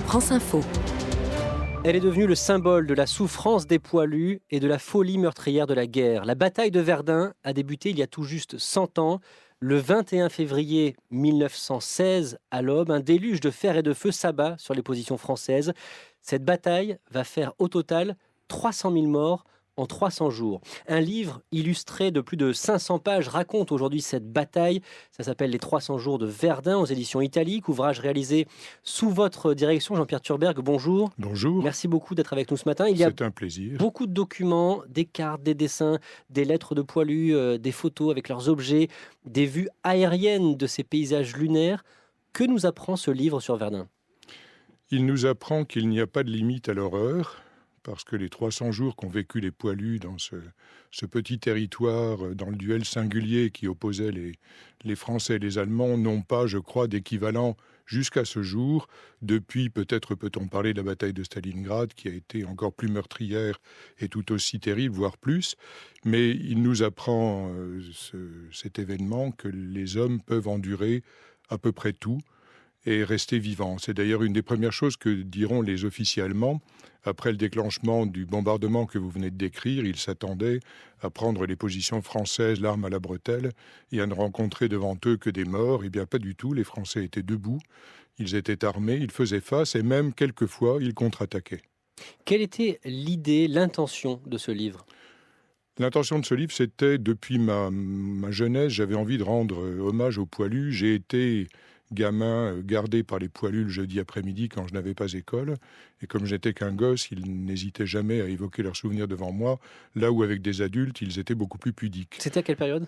France Info. Elle est devenue le symbole de la souffrance des poilus et de la folie meurtrière de la guerre. La bataille de Verdun a débuté il y a tout juste 100 ans. Le 21 février 1916, à l'aube, un déluge de fer et de feu s'abat sur les positions françaises. Cette bataille va faire au total 300 000 morts en 300 jours. Un livre illustré de plus de 500 pages raconte aujourd'hui cette bataille. Ça s'appelle Les 300 jours de Verdun aux éditions Italiques, ouvrage réalisé sous votre direction. Jean-Pierre Thurberg, bonjour. Bonjour. Merci beaucoup d'être avec nous ce matin. C'est un plaisir. Beaucoup de documents, des cartes, des dessins, des lettres de poilus, des photos avec leurs objets, des vues aériennes de ces paysages lunaires. Que nous apprend ce livre sur Verdun ? Il nous apprend qu'il n'y a pas de limite à l'horreur, parce que les 300 jours qu'ont vécu les poilus dans ce petit territoire, dans le duel singulier qui opposait les Français et les Allemands, n'ont pas, je crois, d'équivalent jusqu'à ce jour. Depuis, peut-être peut-on parler de la bataille de Stalingrad, qui a été encore plus meurtrière et tout aussi terrible, voire plus. Mais il nous apprend, cet événement, que les hommes peuvent endurer à peu près tout et rester vivants. C'est d'ailleurs une des premières choses que diront les officiers allemands. Après le déclenchement du bombardement que vous venez de décrire, ils s'attendaient à prendre les positions françaises, l'arme à la bretelle, et à ne rencontrer devant eux que des morts. Eh bien, pas du tout. Les Français étaient debout, ils étaient armés, ils faisaient face, et même, quelquefois, ils contre-attaquaient. Quelle était l'idée, l'intention de ce livre ? L'intention de ce livre, c'était, depuis ma jeunesse, j'avais envie de rendre hommage aux poilus. J'ai été gamin gardé par les poilus le jeudi après-midi quand je n'avais pas école. Et comme je n'étais qu'un gosse, ils n'hésitaient jamais à évoquer leurs souvenirs devant moi, là où avec des adultes, ils étaient beaucoup plus pudiques. C'était à quelle période ?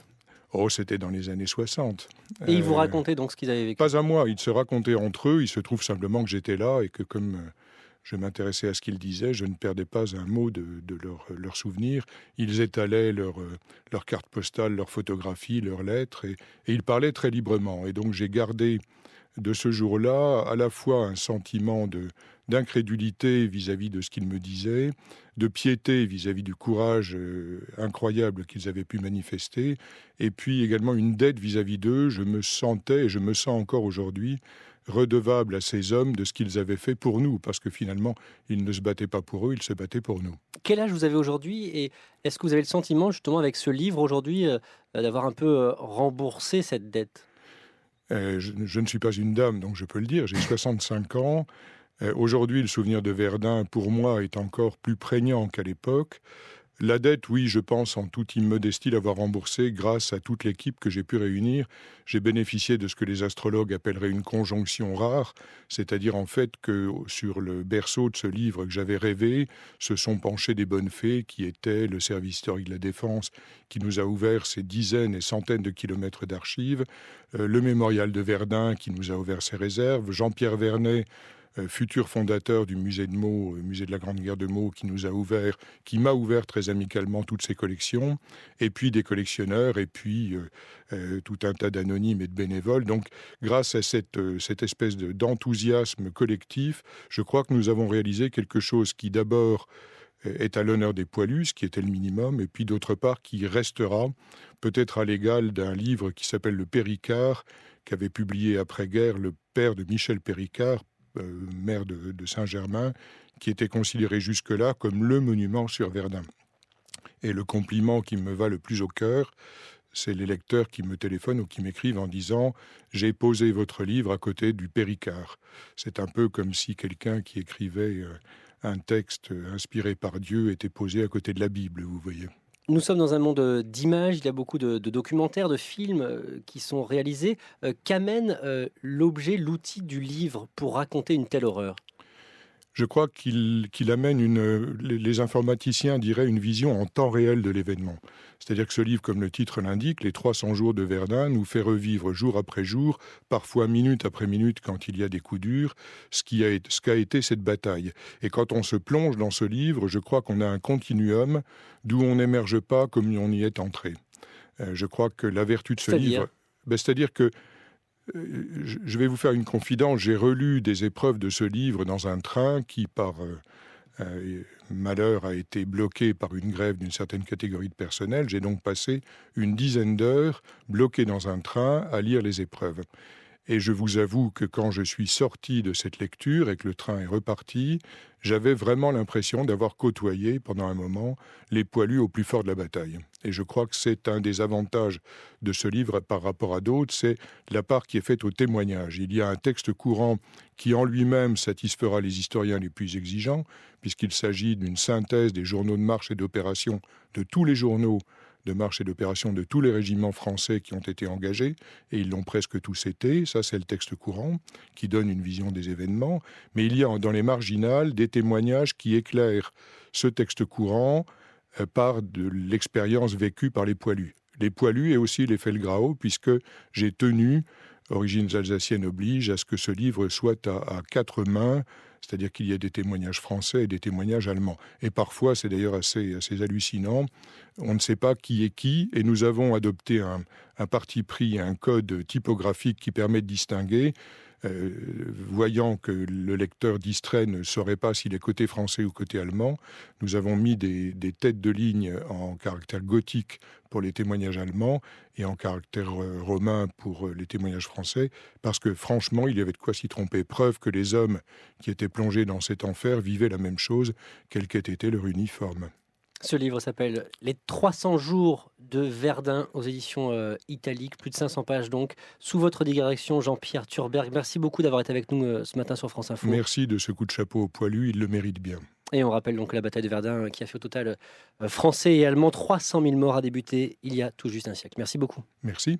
Oh, c'était dans les années 60. Et ils vous racontaient donc ce qu'ils avaient vécu ? Pas à moi, ils se racontaient entre eux. Il se trouve simplement que j'étais là et que comme je m'intéressais à ce qu'ils disaient, je ne perdais pas un mot de leurs souvenirs. Ils étalaient leurs cartes postales, leurs photographies, leurs lettres, et ils parlaient très librement. Et donc j'ai gardé de ce jour-là à la fois un sentiment d'incrédulité vis-à-vis de ce qu'ils me disaient, de piété vis-à-vis du courage incroyable qu'ils avaient pu manifester, et puis également une dette vis-à-vis d'eux. Je me sentais, et je me sens encore aujourd'hui, redevable à ces hommes de ce qu'ils avaient fait pour nous, parce que finalement, ils ne se battaient pas pour eux, ils se battaient pour nous. Quel âge vous avez aujourd'hui et est-ce que vous avez le sentiment, justement, avec ce livre aujourd'hui, d'avoir un peu remboursé cette dette ? Je ne suis pas une dame, donc je peux le dire, j'ai 65 ans. Aujourd'hui, le souvenir de Verdun, pour moi, est encore plus prégnant qu'à l'époque. La dette, oui, je pense en toute immodestie l'avoir remboursée grâce à toute l'équipe que j'ai pu réunir. J'ai bénéficié de ce que les astrologues appelleraient une conjonction rare, c'est-à-dire en fait que sur le berceau de ce livre que j'avais rêvé, se sont penchées des bonnes fées qui étaient le service historique de la Défense, qui nous a ouvert ces dizaines et centaines de kilomètres d'archives, le mémorial de Verdun qui nous a ouvert ses réserves, Jean-Pierre Vernet, futur fondateur du musée de Meaux, musée de la Grande Guerre de Meaux, qui m'a ouvert très amicalement toutes ses collections, et puis des collectionneurs, et puis tout un tas d'anonymes et de bénévoles. Donc, grâce à cette espèce d'enthousiasme collectif, je crois que nous avons réalisé quelque chose qui, d'abord, est à l'honneur des poilus, ce qui était le minimum, et puis d'autre part, qui restera peut-être à l'égal d'un livre qui s'appelle Le Péricard, qu'avait publié après-guerre le père de Michel Péricard, maire de Saint-Germain, qui était considéré jusque-là comme le monument sur Verdun. Et le compliment qui me va le plus au cœur, c'est les lecteurs qui me téléphonent ou qui m'écrivent en disant « J'ai posé votre livre à côté du Péricard ». C'est un peu comme si quelqu'un qui écrivait un texte inspiré par Dieu était posé à côté de la Bible, vous voyez. Nous sommes dans un monde d'images, il y a beaucoup de documentaires, de films qui sont réalisés. Qu'amène l'objet, l'outil du livre pour raconter une telle horreur ? Je crois qu'il amène, les informaticiens diraient, une vision en temps réel de l'événement. C'est-à-dire que ce livre, comme le titre l'indique, Les 300 jours de Verdun, nous fait revivre jour après jour, parfois minute après minute quand il y a des coups durs, ce qu'a été cette bataille. Et quand on se plonge dans ce livre, je crois qu'on a un continuum d'où on n'émerge pas comme on y est entré. Je crois que la vertu de ce livre... C'est-à-dire que je vais vous faire une confidence. J'ai relu des épreuves de ce livre dans un train qui, par malheur, a été bloqué par une grève d'une certaine catégorie de personnel. J'ai donc passé une dizaine d'heures bloqué dans un train à lire les épreuves. Et je vous avoue que quand je suis sorti de cette lecture et que le train est reparti, j'avais vraiment l'impression d'avoir côtoyé pendant un moment les poilus au plus fort de la bataille. Et je crois que c'est un des avantages de ce livre par rapport à d'autres, c'est la part qui est faite au témoignage. Il y a un texte courant qui en lui-même satisfera les historiens les plus exigeants, puisqu'il s'agit d'une synthèse des journaux de marche et d'opération de tous les journaux de marche et d'opération de tous les régiments français qui ont été engagés, et ils l'ont presque tous été. Ça, c'est le texte courant, qui donne une vision des événements. Mais il y a dans les marginales des témoignages qui éclairent ce texte courant par de l'expérience vécue par les poilus. Les poilus et aussi les Felgrao, puisque j'ai tenu, Origines alsaciennes oblige, à ce que ce livre soit à quatre mains, c'est-à-dire qu'il y ait des témoignages français et des témoignages allemands. Et parfois, c'est d'ailleurs assez hallucinant, on ne sait pas qui est qui, et nous avons adopté un parti pris, un code typographique qui permet de distinguer, voyant que le lecteur distrait ne saurait pas s'il est côté français ou côté allemand. Nous avons mis des têtes de ligne en caractère gothique pour les témoignages allemands et en caractère romain pour les témoignages français, parce que franchement, il y avait de quoi s'y tromper. Preuve que les hommes qui étaient plongés dans cet enfer vivaient la même chose, quel qu'ait été leur uniforme. Ce livre s'appelle Les 300 jours de Verdun aux éditions Italiques, plus de 500 pages donc, sous votre direction Jean-Pierre Thurberg. Merci beaucoup d'avoir été avec nous ce matin sur France Info. Merci de ce coup de chapeau au poilu, il le mérite bien. Et on rappelle donc la bataille de Verdun qui a fait au total français et allemand 300 000 morts a débuté il y a tout juste un siècle. Merci beaucoup. Merci.